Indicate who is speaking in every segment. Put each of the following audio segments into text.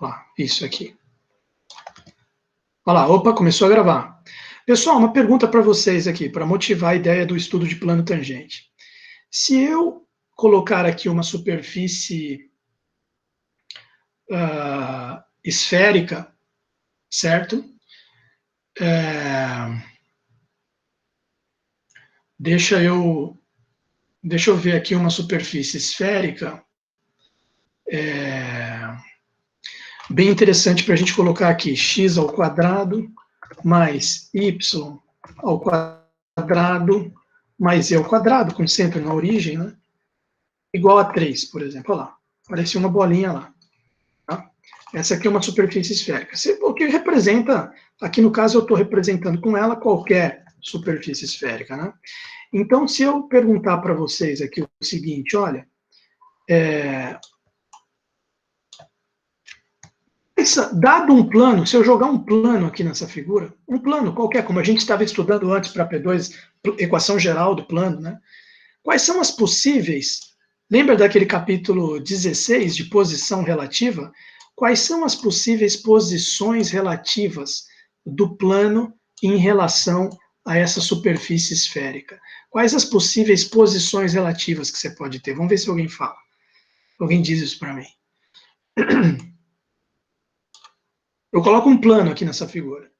Speaker 1: Olha lá, isso aqui. Olha lá, opa, começou a gravar. Pessoal, uma pergunta para vocês aqui, para motivar a ideia do estudo de plano tangente. Se eu colocar aqui uma superfície esférica, certo? Deixa eu ver aqui uma superfície esférica. Bem interessante para a gente colocar aqui, x ao quadrado mais y ao quadrado mais e ao quadrado, como sempre na origem, né? Igual a 3, por exemplo. Olha lá, apareceu uma bolinha lá. Tá? Essa aqui é uma superfície esférica. O que representa, aqui no caso eu estou representando com ela qualquer superfície esférica, né? Então, se eu perguntar para vocês aqui o seguinte, olha, dado um plano, se eu jogar um plano aqui nessa figura, um plano qualquer, como a gente estava estudando antes para P2, equação geral do plano, né? Quais são as possíveis, lembra daquele capítulo 16 de posição relativa? Quais são as possíveis posições relativas do plano em relação a essa superfície esférica? Quais as possíveis posições relativas que você pode ter? Vamos ver se alguém fala. Alguém diz isso para mim. Eu coloco um plano aqui nessa figura.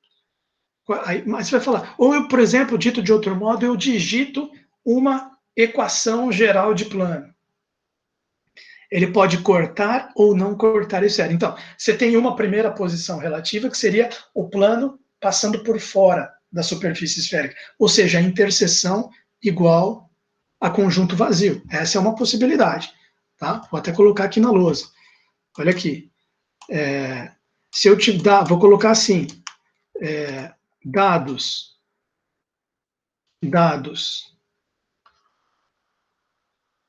Speaker 1: Mas você vai falar, ou eu, por exemplo, dito de outro modo, eu digito uma equação geral de plano. Ele pode cortar ou não cortar esse zero. Então, você tem uma primeira posição relativa, que seria o plano passando por fora da superfície esférica, ou seja, a interseção igual a conjunto vazio. Essa é uma possibilidade. Tá? Vou até colocar aqui na lousa. Olha aqui. Se eu te dar, vou colocar assim, dados,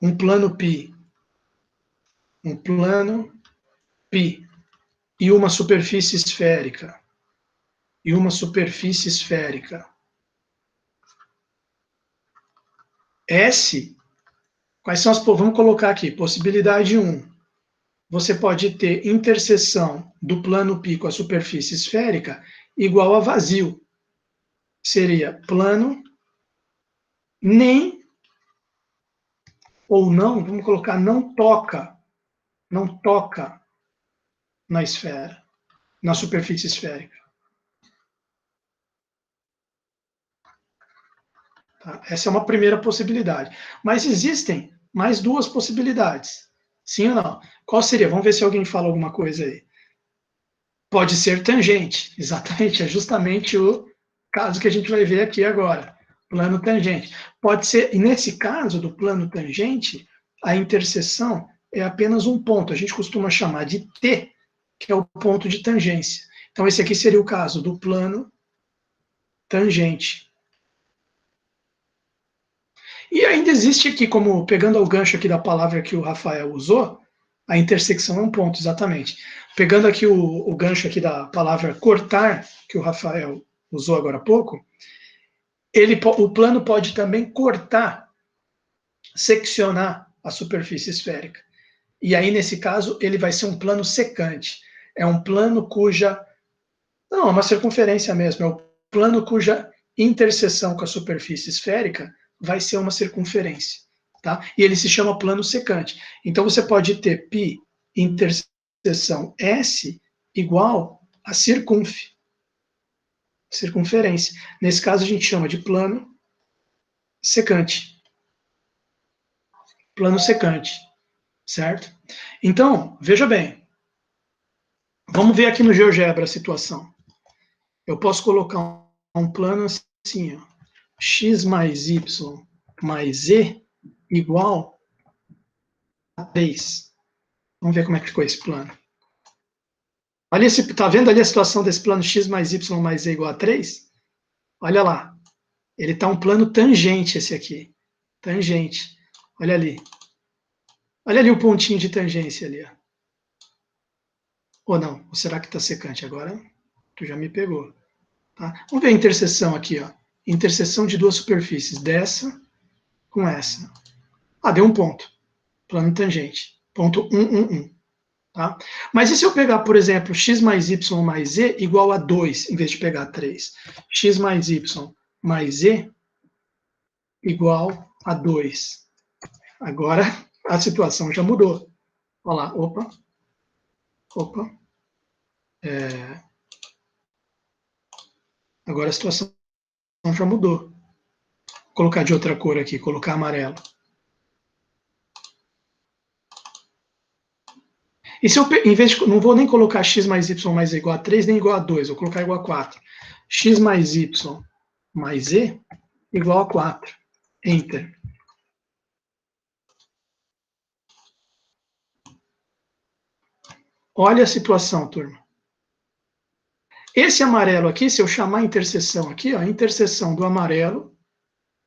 Speaker 1: um plano π, e uma superfície esférica, S, quais são as, vamos colocar aqui, possibilidade 1, você pode ter interseção do plano π com a superfície esférica igual a vazio. Seria plano nem ou não, vamos colocar não toca na esfera, na superfície esférica. Tá? Essa é uma primeira possibilidade. Mas existem mais duas possibilidades. Sim ou não? Qual seria? Vamos ver se alguém fala alguma coisa aí. Pode ser tangente. Exatamente, é justamente o caso que a gente vai ver aqui agora. Plano tangente. Pode ser, e nesse caso do plano tangente, a interseção é apenas um ponto. A gente costuma chamar de T, que é o ponto de tangência. Então, esse aqui seria o caso do plano tangente. E ainda existe aqui, como pegando o gancho aqui da palavra que o Rafael usou, a intersecção é um ponto, exatamente. Pegando aqui o gancho aqui da palavra cortar, que o Rafael usou agora há pouco, o plano pode também cortar, seccionar a superfície esférica. E aí, nesse caso, ele vai ser um plano secante. É um plano cuja... Não, é uma circunferência mesmo. É o plano cuja interseção com a superfície esférica vai ser uma circunferência. Tá? E ele se chama plano secante. Então, você pode ter π interseção S igual a circunferência. Nesse caso, a gente chama de plano secante. Plano secante. Certo? Então, veja bem. Vamos ver aqui no GeoGebra a situação. Eu posso colocar um plano assim, ó, x mais y mais z igual a 3. Vamos ver como é que ficou esse plano. Olha tá vendo ali a situação desse plano x mais y mais z igual a 3? Olha lá. Ele está um plano tangente esse aqui. Tangente. Olha ali. Olha ali o pontinho de tangência ali. Ó. Ou não? Ou será que está secante? Agora tu já me pegou. Tá? Vamos ver a interseção aqui. Ó. Interseção de duas superfícies. Dessa com essa. Ah, deu um ponto. Plano tangente. Ponto 1, 1, 1. Tá? Mas e se eu pegar, por exemplo, x mais y mais z igual a 2, em vez de pegar 3? X mais y mais z igual a 2. Agora a situação já mudou. Olha lá, opa. Agora a situação já mudou. Vou colocar de outra cor aqui, colocar amarelo. E se eu, em vez de, não vou nem colocar x mais y mais z igual a 3, nem igual a 2, vou colocar igual a 4. X mais y mais z igual a 4. Enter. Olha a situação, turma. Esse amarelo aqui, se eu chamar a interseção aqui, ó, a interseção do amarelo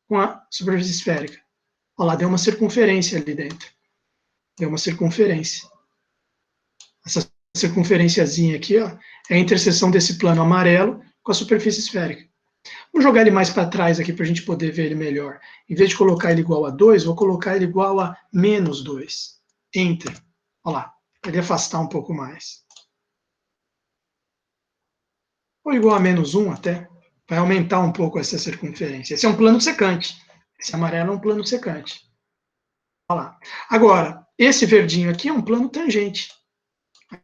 Speaker 1: com a superfície esférica. Olha lá, deu uma circunferência ali dentro. Deu uma circunferência. Essa circunferenciazinha aqui, ó, é a interseção desse plano amarelo com a superfície esférica. Vou jogar ele mais para trás aqui para a gente poder ver ele melhor. Em vez de colocar ele igual a 2, vou colocar ele igual a menos 2. Enter. Olha lá, para ele afastar um pouco mais. Ou igual a menos 1 até. Vai aumentar um pouco essa circunferência. Esse é um plano secante. Esse amarelo é um plano secante. Olha lá. Agora, esse verdinho aqui é um plano tangente.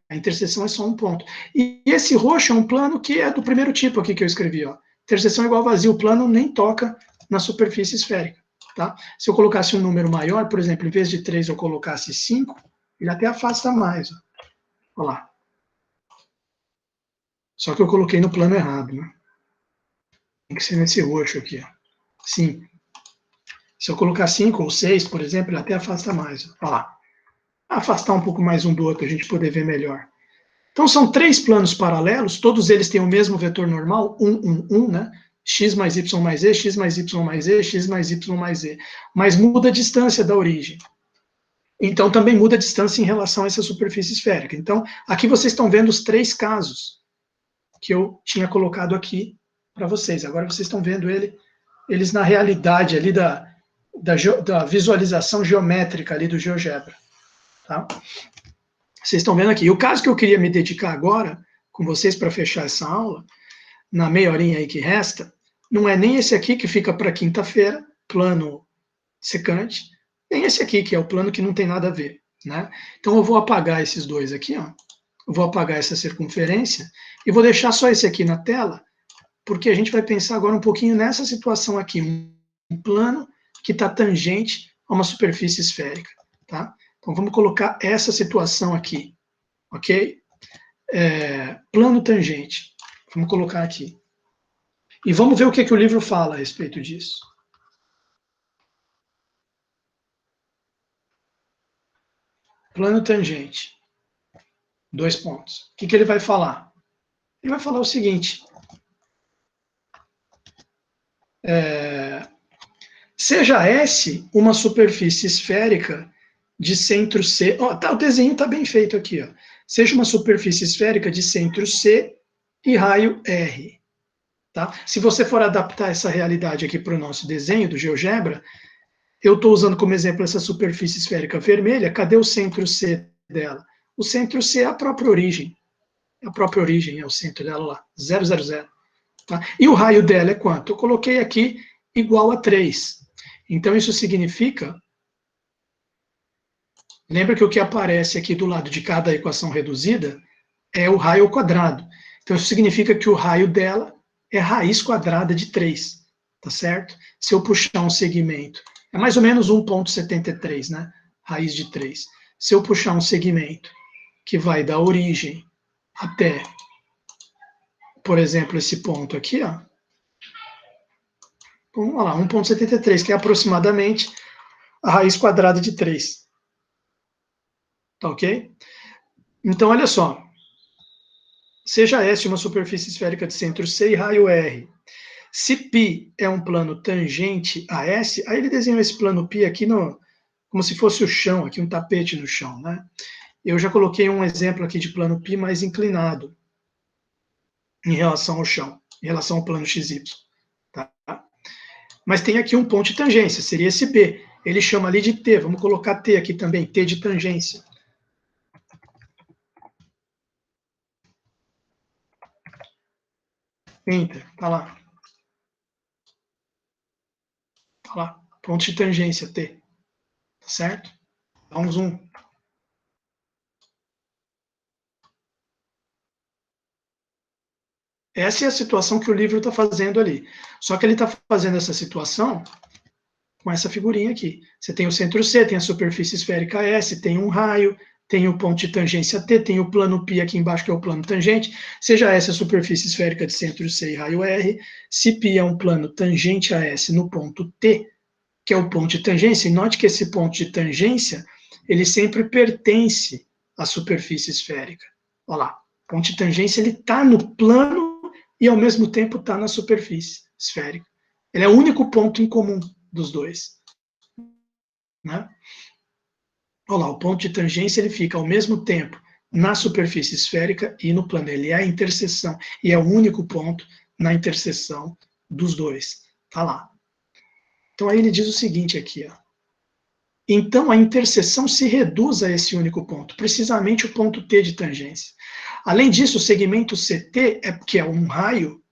Speaker 1: A interseção é só um ponto. E esse roxo é um plano que é do primeiro tipo aqui que eu escrevi. Ó. Interseção igual a vazio. O plano nem toca na superfície esférica. Tá? Se eu colocasse um número maior, por exemplo, em vez de 3 eu colocasse 5, ele até afasta mais. Ó. Olha lá. Só que eu coloquei no plano errado. Né? Tem que ser nesse roxo aqui. Ó. 5. Se eu colocar 5 ou 6, por exemplo, ele até afasta mais. Ó. Olha lá. Afastar um pouco mais um do outro, para a gente poder ver melhor. Então, são 3 planos paralelos, todos eles têm o mesmo vetor normal, 1, 1, 1, né? X mais Y mais Z, X mais Y mais Z, X mais Y mais Z. Mas muda a distância da origem. Então, também muda a distância em relação a essa superfície esférica. Então, aqui vocês estão vendo os 3 casos que eu tinha colocado aqui para vocês. Agora vocês estão vendo eles na realidade ali da visualização geométrica ali do GeoGebra. Tá? Vocês estão vendo aqui. E o caso que eu queria me dedicar agora, com vocês, para fechar essa aula, na meia horinha aí que resta, não é nem esse aqui que fica para quinta-feira, plano secante, nem esse aqui, que é o plano que não tem nada a ver. Né? Então eu vou apagar esses dois aqui, ó. Eu vou apagar essa circunferência e vou deixar só esse aqui na tela, porque a gente vai pensar agora um pouquinho nessa situação aqui, um plano que está tangente a uma superfície esférica. Tá? Então, vamos colocar essa situação aqui, ok? Plano tangente. Vamos colocar aqui. E vamos ver o que o livro fala a respeito disso. Plano tangente. 2 pontos. O que ele vai falar? Ele vai falar o seguinte. Seja S uma superfície esférica de centro C. Oh, tá, o desenho está bem feito aqui. Ó. Seja uma superfície esférica de centro C e raio R. Tá? Se você for adaptar essa realidade aqui para o nosso desenho do GeoGebra, eu estou usando como exemplo essa superfície esférica vermelha. Cadê o centro C dela? O centro C é a própria origem. É a própria origem, é o centro dela lá, 0, 0, 0. Tá? E o raio dela é quanto? Eu coloquei aqui igual a 3. Então, isso significa... Lembra que o que aparece aqui do lado de cada equação reduzida é o raio ao quadrado. Então, isso significa que o raio dela é raiz quadrada de 3, tá certo? Se eu puxar um segmento, é mais ou menos 1,73, né? Raiz de 3. Se eu puxar um segmento que vai da origem até, por exemplo, esse ponto aqui, ó. Vamos lá, 1,73, que é aproximadamente a raiz quadrada de 3. Tá ok? Então, olha só. Seja S uma superfície esférica de centro C e raio R. Se π é um plano tangente a S, aí ele desenhou esse plano π aqui como se fosse o chão, aqui um tapete no chão, né? Eu já coloquei um exemplo aqui de plano π mais inclinado em relação ao chão, em relação ao plano XY. Tá? Mas tem aqui um ponto de tangência, seria esse B. Ele chama ali de T, vamos colocar T aqui também, T de tangência. Enter, tá lá. Tá lá. Ponto de tangência, T. Tá certo? Dá um zoom. Essa é a situação que o livro está fazendo ali. Só que ele está fazendo essa situação com essa figurinha aqui. Você tem o centro C, tem a superfície esférica S, tem um raio, tem o ponto de tangência T, tem o plano π aqui embaixo, que é o plano tangente. Seja essa a superfície esférica de centro C e raio R, se π é um plano tangente a S no ponto T, que é o ponto de tangência, e note que esse ponto de tangência, ele sempre pertence à superfície esférica. Olha lá, o ponto de tangência, ele está no plano e, ao mesmo tempo, está na superfície esférica. Ele é o único ponto em comum dos dois. Né? Olha lá, o ponto de tangência, ele fica, ao mesmo tempo, na superfície esférica e no plano. Ele é a interseção, e é o único ponto na interseção dos dois. Está lá. Então, aí ele diz o seguinte aqui, ó. Então, a interseção se reduz a esse único ponto, precisamente o ponto T de tangência. Além disso, o segmento CT, que é um raio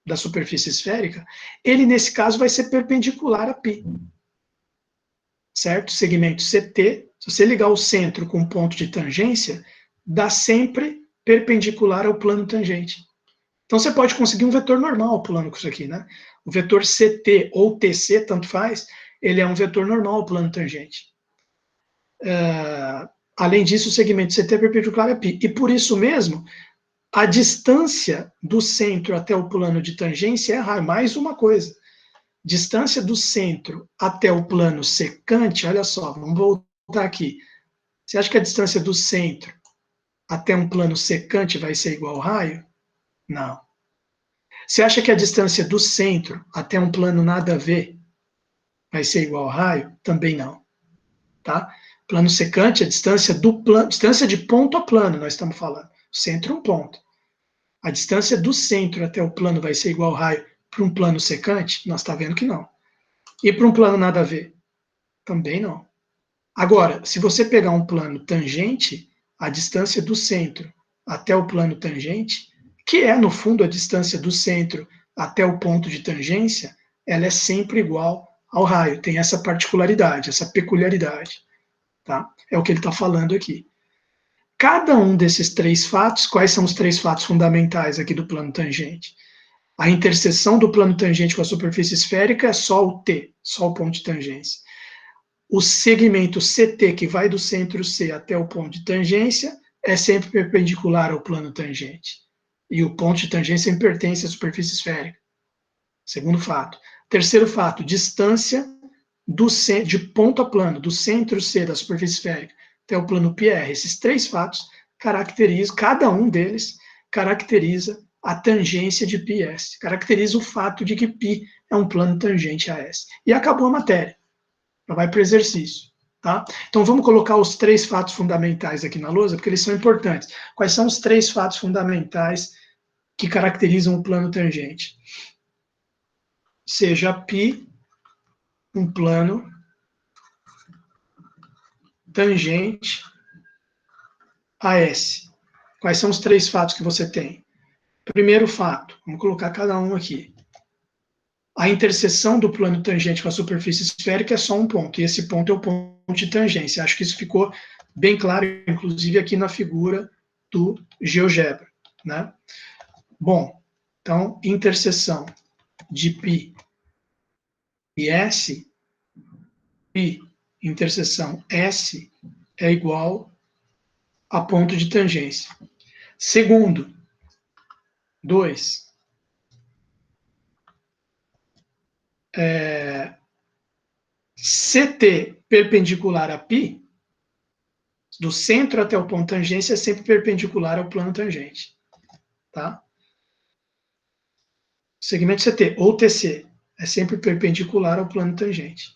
Speaker 1: da superfície esférica, ele, nesse caso, vai ser perpendicular a π. Certo? Segmento CT, se você ligar o centro com o ponto de tangência, dá sempre perpendicular ao plano tangente. Então, você pode conseguir um vetor normal pulando com isso aqui, né? O vetor CT ou TC, tanto faz, ele é um vetor normal plano tangente. Além disso, o segmento CT é perpendicular a π. E por isso mesmo, a distância do centro até o plano de tangência é raio. Mais uma coisa. Distância do centro até o plano secante, olha só, vamos voltar aqui. Você acha que a distância do centro até um plano secante vai ser igual ao raio? Não. Você acha que a distância do centro até um plano nada a ver vai ser igual ao raio? Também não. Tá? Plano secante, a distância do plano, distância de ponto a plano, nós estamos falando. Centro é um ponto. A distância do centro até o plano vai ser igual ao raio para um plano secante? Nós estamos vendo que não. E para um plano nada a ver? Também não. Agora, se você pegar um plano tangente, a distância do centro até o plano tangente, que é, no fundo, a distância do centro até o ponto de tangência, ela é sempre igual ao raio. Tem essa particularidade, essa peculiaridade. Tá? É o que ele está falando aqui. Cada um desses três fatos, quais são os três fatos fundamentais aqui do plano tangente? A interseção do plano tangente com a superfície esférica é só o T, só o ponto de tangência. O segmento CT, que vai do centro C até o ponto de tangência, é sempre perpendicular ao plano tangente. E o ponto de tangência sempre pertence à superfície esférica. Segundo fato. Terceiro fato, distância de ponto a plano, do centro C da superfície esférica até o plano PR. Esses três fatos caracterizam, cada um deles caracteriza a tangência de πs, caracteriza o fato de que π é um plano tangente a S. E acabou a matéria. Já vai para o exercício. Tá? Então vamos colocar os três fatos fundamentais aqui na lousa, porque eles são importantes. Quais são os três fatos fundamentais que caracterizam o plano tangente? Seja π um plano tangente a S. Quais são os três fatos que você tem? Primeiro fato, vamos colocar cada um aqui. A interseção do plano tangente com a superfície esférica é só um ponto, e esse ponto é o ponto de tangência. Acho que isso ficou bem claro, inclusive aqui na figura do GeoGebra. Né? Bom, então, interseção de π e S, π interseção S é igual a ponto de tangência. Segundo, 2. CT perpendicular a π, do centro até o ponto tangência, é sempre perpendicular ao plano tangente. Tá? Segmento CT, ou TC, é sempre perpendicular ao plano tangente,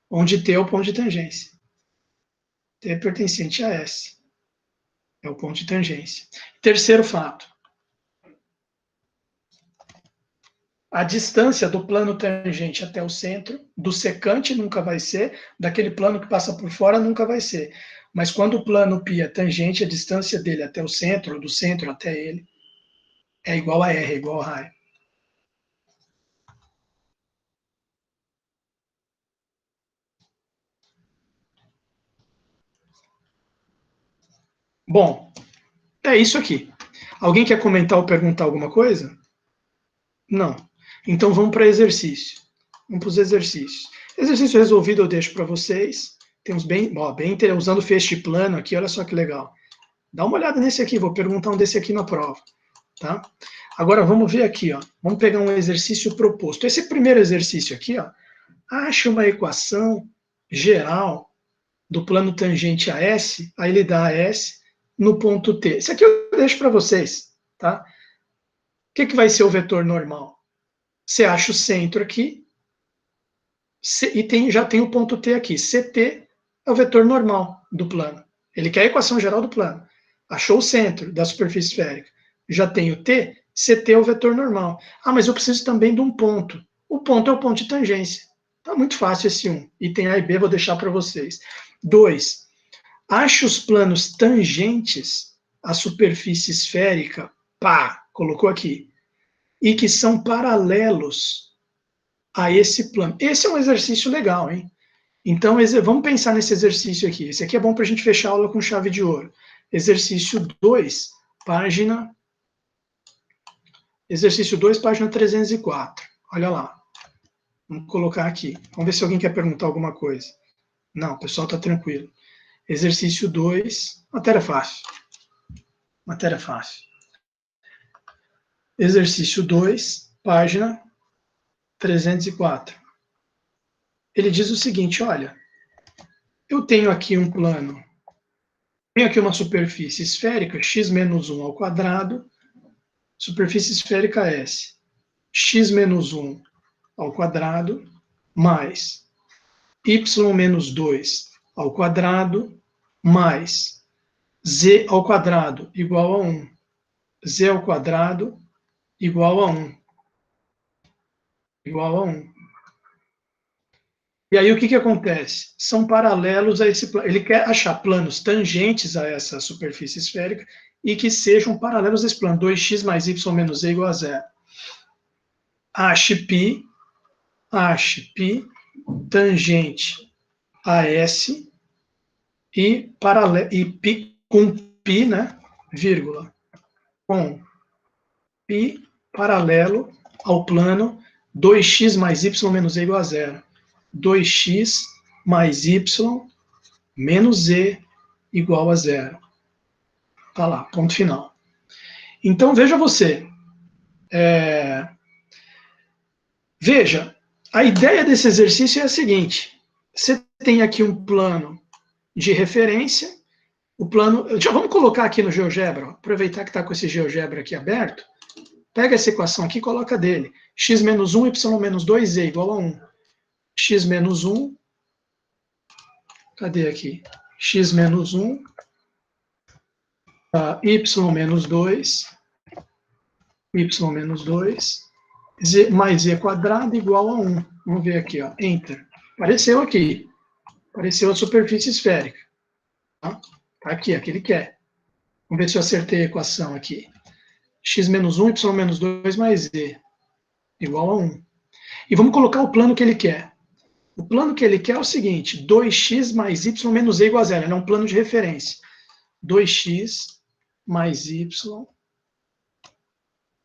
Speaker 1: onde T é o ponto de tangência. T é pertencente a S, é o ponto de tangência. Terceiro fato. A distância do plano tangente até o centro, do secante nunca vai ser, daquele plano que passa por fora nunca vai ser. Mas quando o plano π é tangente, a distância dele até o centro, ou do centro até ele, é igual a R, é igual a raio. Bom, é isso aqui. Alguém quer comentar ou perguntar alguma coisa? Não. Então vamos para exercício. Vamos para os exercícios. Exercício resolvido eu deixo para vocês. Temos bem usando feixe plano aqui, olha só que legal. Dá uma olhada nesse aqui, vou perguntar um desse aqui na prova. Tá? Agora vamos ver aqui, ó. Vamos pegar um exercício proposto. Esse primeiro exercício aqui, ó, acha uma equação geral do plano tangente a S, aí ele dá a S no ponto T. Isso aqui eu deixo para vocês, tá? O que vai ser o vetor normal? Você acha o centro aqui, e já tem o ponto T aqui. CT é o vetor normal do plano. Ele quer a equação geral do plano. Achou o centro da superfície esférica. Já tem o T, CT é o vetor normal. Ah, mas eu preciso também de um ponto. O ponto é o ponto de tangência. Tá muito fácil esse 1. Item A e B vou deixar para vocês. 2. Ache os planos tangentes à superfície esférica, pá, colocou aqui, e que são paralelos a esse plano. Esse é um exercício legal, hein? Então, vamos pensar nesse exercício aqui. Esse aqui é bom para a gente fechar a aula com chave de ouro. Exercício 2, página... Exercício 2, página 304. Olha lá. Vamos colocar aqui. Vamos ver se alguém quer perguntar alguma coisa. Não, o pessoal está tranquilo. Exercício 2, matéria fácil. Matéria fácil. Exercício 2, página 304. Ele diz o seguinte, olha, eu tenho aqui um plano, tenho aqui uma superfície esférica, x menos 1 ao quadrado, superfície esférica S, x menos 1 ao quadrado, mais y menos 2 ao quadrado, mais z ao quadrado igual a 1. Z ao quadrado igual a 1. Igual a 1. E aí o que acontece? São paralelos a esse plano. Ele quer achar planos tangentes a essa superfície esférica e que sejam paralelos a esse plano. 2x mais y menos z igual a 0. Ache π tangente a S e π com π, né, vírgula, com π paralelo ao plano 2x mais y menos z igual a 0. 2x mais y menos z igual a 0. Tá lá, ponto final. Então, veja você. Veja, a ideia desse exercício é a seguinte. Você tem aqui um plano de referência. O plano... Já vamos colocar aqui no GeoGebra. Aproveitar que está com esse GeoGebra aqui aberto. Pega essa equação aqui e coloca dele. X menos 1, y menos 2z igual a 1. X menos 1, cadê aqui? X menos 1, y menos 2, y menos 2, z, mais z quadrado igual a 1. Vamos ver aqui, ó, enter. Apareceu aqui. Apareceu a superfície esférica. Tá aqui, aqui ele quer. Vamos ver se eu acertei a equação aqui. X menos 1, y menos 2 mais z igual a 1. E vamos colocar o plano que ele quer. O plano que ele quer é o seguinte, 2x mais y menos z igual a 0. Ele é um plano de referência. 2x mais y,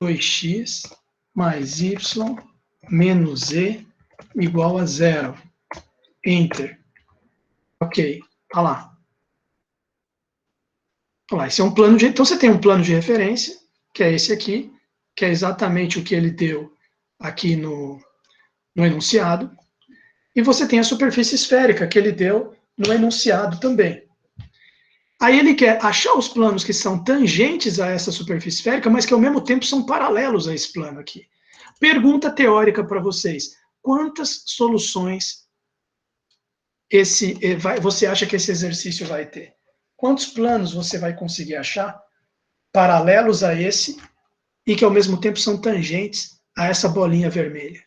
Speaker 1: 2x mais y menos z igual a 0. Enter. Ok, tá lá. Olha lá, esse é um plano de... Então você tem um plano de referência, que é esse aqui, que é exatamente o que ele deu aqui no enunciado. E você tem a superfície esférica que ele deu no enunciado também. Aí ele quer achar os planos que são tangentes a essa superfície esférica, mas que ao mesmo tempo são paralelos a esse plano aqui. Pergunta teórica para vocês. Quantas soluções você acha que esse exercício vai ter? Quantos planos você vai conseguir achar paralelos a esse e que ao mesmo tempo são tangentes a essa bolinha vermelha?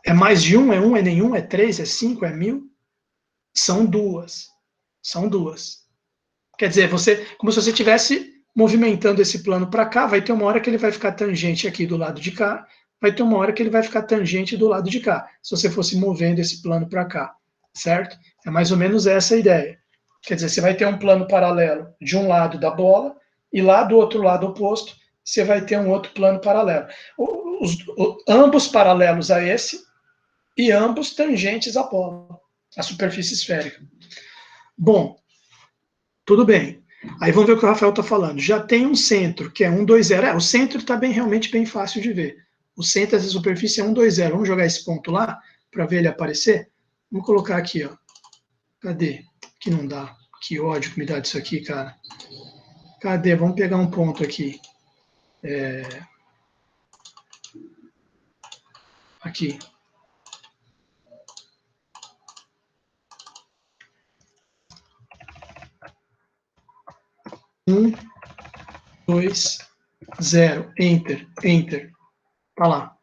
Speaker 1: É mais de um? É um? É nenhum? É 3? É 5? É 1000? São duas. São duas. Quer dizer, como se você estivesse movimentando esse plano para cá, vai ter uma hora que ele vai ficar tangente aqui do lado de cá, vai ter uma hora que ele vai ficar tangente do lado de cá, se você fosse movendo esse plano para cá, certo? É mais ou menos essa a ideia. Quer dizer, você vai ter um plano paralelo de um lado da bola, e lá do outro lado oposto, você vai ter um outro plano paralelo. Ambos paralelos a esse, e ambos tangentes à bola, à superfície esférica. Bom, tudo bem. Aí vamos ver o que o Rafael está falando. Já tem um centro, que é 1, 2, 0. O centro está realmente bem fácil de ver. O centro dessa superfície é 1, 2, 0. Vamos jogar esse ponto lá, para ver ele aparecer? Vamos colocar aqui, ó. Cadê? Que não dá. Que ódio que me dá disso aqui, cara. Cadê? Vamos pegar um ponto aqui. Aqui. Um, 2, 0. Enter. Enter. Tá lá.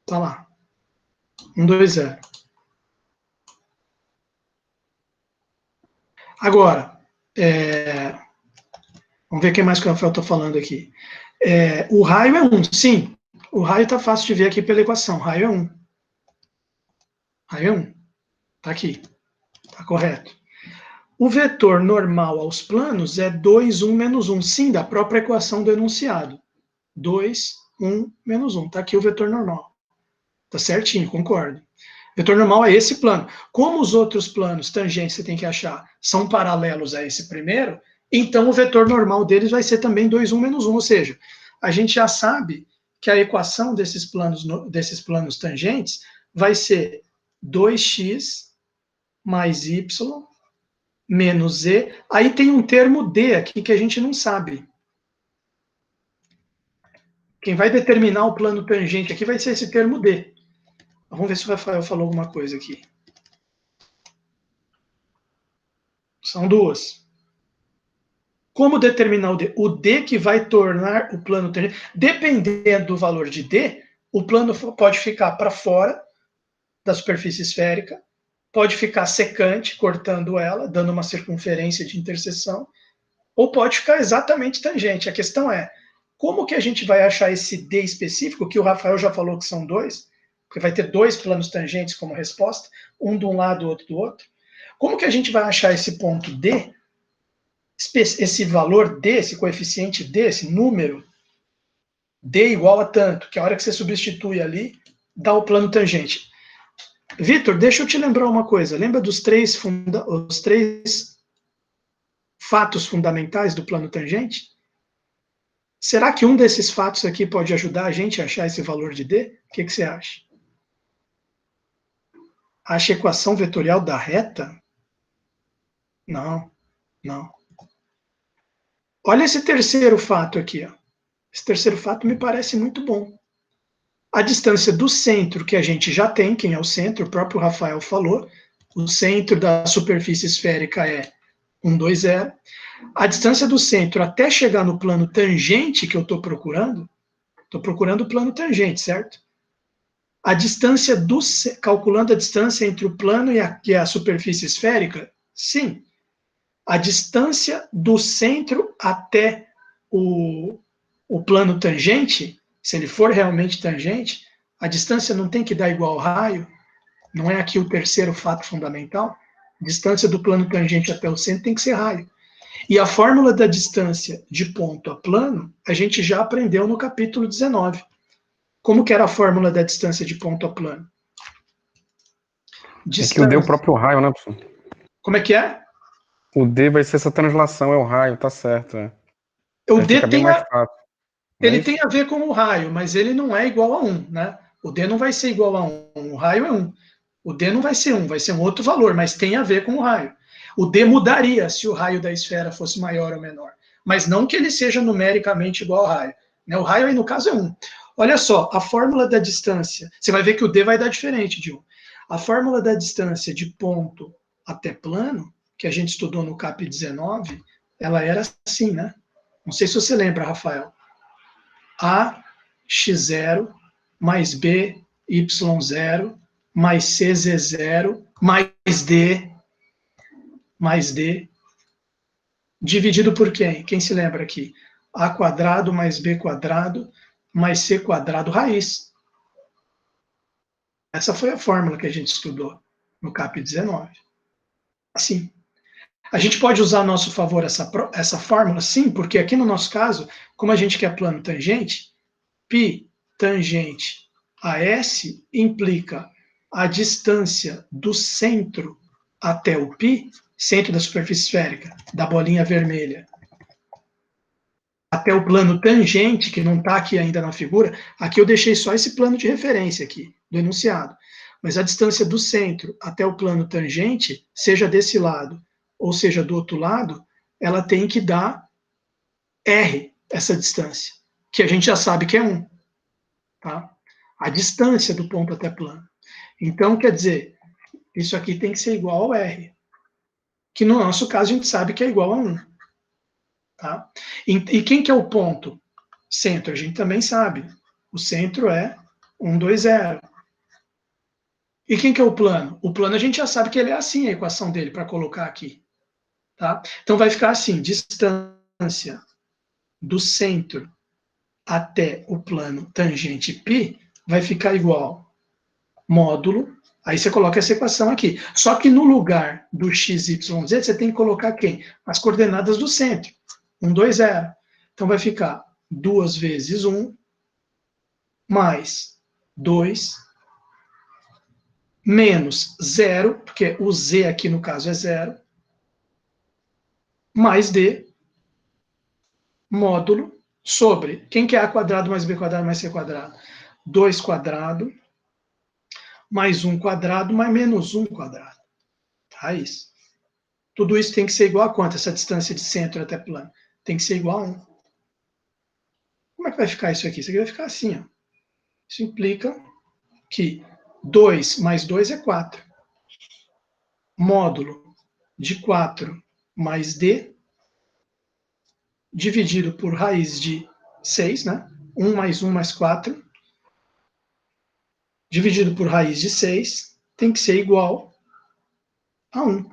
Speaker 1: Tá lá. 1, 2, 0. Agora, vamos ver o que mais que o Rafael está falando aqui. O raio é 1, sim. O raio está fácil de ver aqui pela equação. Raio é 1. Raio é 1. Está aqui. Está correto. O vetor normal aos planos é 2, 1, menos 1. Sim, da própria equação do enunciado. 2, 1, menos 1. Está aqui o vetor normal. Está certinho, concordo. Vetor normal é esse plano. Como os outros planos tangentes você tem que achar são paralelos a esse primeiro, então o vetor normal deles vai ser também 2, 1, menos 1. Ou seja, a gente já sabe que a equação desses planos tangentes vai ser 2x mais y menos z. Aí tem um termo d aqui que a gente não sabe. Quem vai determinar o plano tangente aqui vai ser esse termo d. Vamos ver se o Rafael falou alguma coisa aqui. São duas. Como determinar o D? O D que vai tornar o plano tangente. Dependendo do valor de D, o plano pode ficar para fora da superfície esférica, pode ficar secante, cortando ela, dando uma circunferência de interseção, ou pode ficar exatamente tangente. A questão é, como que a gente vai achar esse D específico, que o Rafael já falou que são dois, porque vai ter dois planos tangentes como resposta, um de um lado, outro do outro. Como que a gente vai achar esse ponto D, esse valor D, esse coeficiente D, esse número, D igual a tanto, que a hora que você substitui ali, dá o plano tangente. Vitor, deixa eu te lembrar uma coisa. Lembra dos os três fatos fundamentais do plano tangente? Será que um desses fatos aqui pode ajudar a gente a achar esse valor de D? O que você acha? Acha a equação vetorial da reta? Não, não. Olha esse terceiro fato aqui. Ó. Esse terceiro fato me parece muito bom. A distância do centro, que a gente já tem, quem é o centro, o próprio Rafael falou, o centro da superfície esférica é 1, 2, 0. A distância do centro até chegar no plano tangente que eu estou procurando o plano tangente, certo? A distância calculando a distância entre o plano e a superfície esférica, sim. A distância do centro até o plano tangente, se ele for realmente tangente, a distância não tem que dar igual ao raio, não é aqui o terceiro fato fundamental, a distância do plano tangente até o centro tem que ser raio. E a fórmula da distância de ponto a plano, a gente já aprendeu no capítulo 19. Como que era a fórmula da distância de ponto a plano?
Speaker 2: É que o D é o próprio raio, né, professor?
Speaker 1: Como é que é?
Speaker 2: O D vai ser essa translação, é o raio, tá certo. É.
Speaker 1: O
Speaker 2: Aí
Speaker 1: D
Speaker 2: fica bem mais fácil.
Speaker 1: ele tem a ver com o raio, mas ele não é igual a 1, né? O D não vai ser igual a 1, o raio é 1. O D não vai ser 1, vai ser um outro valor, mas tem a ver com o raio. O D mudaria se o raio da esfera fosse maior ou menor, mas não que ele seja numericamente igual ao raio. Né? O raio aí, no caso, é 1. Olha só, a fórmula da distância, você vai ver que o D vai dar diferente de 1. A fórmula da distância de ponto até plano, que a gente estudou no CAP 19, ela era assim, né? Não sei se você lembra, Rafael. A x0 mais b y0 mais cz0 mais d dividido por quem? Quem se lembra aqui? A quadrado mais b quadrado mais C quadrado raiz. Essa foi a fórmula que a gente estudou no CAP 19. Assim. A gente pode usar a nosso favor essa fórmula? Sim, porque aqui no nosso caso, como a gente quer plano tangente, π tangente a S implica a distância do centro até o π, centro da superfície esférica, da bolinha vermelha, até o plano tangente, que não está aqui ainda na figura. Aqui eu deixei só esse plano de referência aqui, do enunciado. Mas a distância do centro até o plano tangente, seja desse lado ou seja do outro lado, ela tem que dar R, essa distância, que a gente já sabe que é 1. Tá? A distância do ponto até plano. Então, quer dizer, isso aqui tem que ser igual ao R, que no nosso caso a gente sabe que é igual a 1. Tá? E quem que é o ponto? Centro, a gente também sabe. O centro é 1, 2, 0. E quem que é o plano? O plano a gente já sabe que ele é assim, a equação dele, para colocar aqui. Tá? Então vai ficar assim, distância do centro até o plano tangente π vai ficar igual módulo, aí você coloca essa equação aqui. Só que no lugar do x, y, z, você tem que colocar quem? As coordenadas do centro. 1, 2, 0. Então vai ficar 2 vezes 1 mais 2 menos 0, porque o z aqui no caso é 0, mais d, módulo, sobre, quem que é a quadrado mais b quadrado mais c quadrado? 2 quadrado, mais 1 quadrado, mais menos 1 quadrado. Tá, isso. Tudo isso tem que ser igual a quanto? Essa distância de centro até plano? Tem que ser igual a 1. Como é que vai ficar isso aqui? Isso aqui vai ficar assim, ó. Isso implica que 2 mais 2 é 4. Módulo de 4 mais d, dividido por raiz de 6, né? 1 mais 1 mais 4, dividido por raiz de 6, tem que ser igual a 1.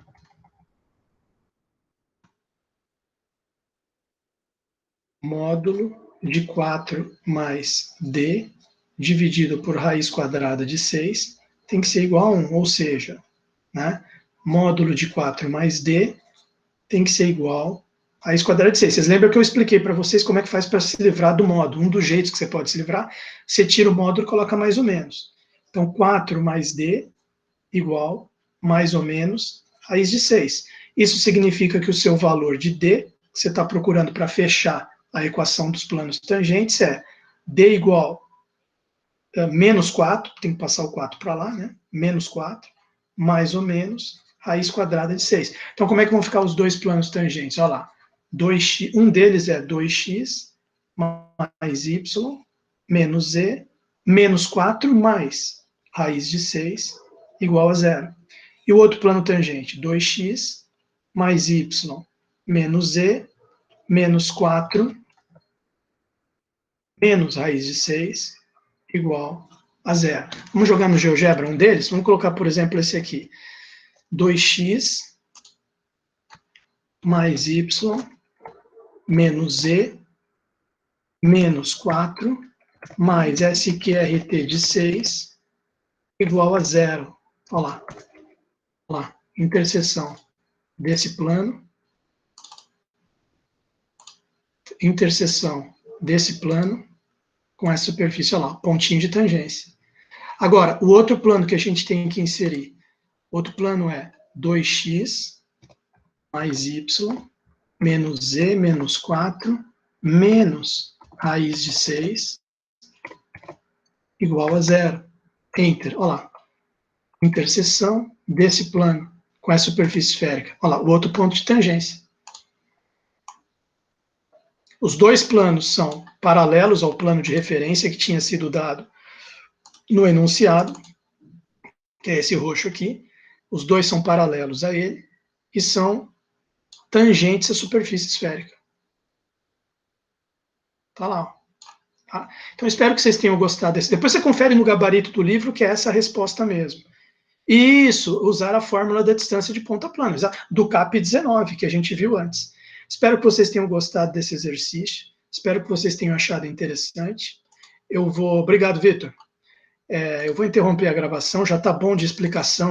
Speaker 1: Módulo de 4 mais d, dividido por raiz quadrada de 6, tem que ser igual a 1, ou seja, né? Módulo de 4 mais d tem que ser igual a raiz quadrada de 6. Vocês lembram que eu expliquei para vocês como é que faz para se livrar do módulo? Um dos jeitos que você pode se livrar, você tira o módulo e coloca mais ou menos. Então, 4 mais d igual mais ou menos raiz de 6. Isso significa que o seu valor de d, que você está procurando para fechar a equação dos planos tangentes, é d igual a menos 4, tem que passar o 4 para lá, né? Menos 4, mais ou menos raiz quadrada de 6. Então, como é que vão ficar os dois planos tangentes? Olha lá, 2x, um deles é 2x mais y menos z, menos 4 mais raiz de 6 igual a 0. E o outro plano tangente, 2x mais y menos z, menos 4, menos raiz de 6, igual a 0. Vamos jogar no GeoGebra um deles? Vamos colocar, por exemplo, esse aqui. 2x mais y menos z, menos 4, mais SQRT de 6, igual a 0. Olha lá. Olha lá. Interseção desse plano, interseção desse plano com essa superfície, olha lá, pontinho de tangência. Agora, o outro plano que a gente tem que inserir, outro plano é 2x mais y menos z menos 4 menos raiz de 6 igual a 0. Enter, olha lá. Interseção desse plano com essa superfície esférica. Olha lá, o outro ponto de tangência. Os dois planos são paralelos ao plano de referência que tinha sido dado no enunciado, que é esse roxo aqui. Os dois são paralelos a ele e são tangentes à superfície esférica. Tá lá. Tá? Então, espero que vocês tenham gostado desse. Depois você confere no gabarito do livro, que é essa a resposta mesmo. Isso, usar a fórmula da distância de ponta plana, do CAP 19, que a gente viu antes. Espero que vocês tenham gostado desse exercício. Espero que vocês tenham achado interessante. Obrigado, Vitor. Eu vou interromper a gravação, já está bom de explicação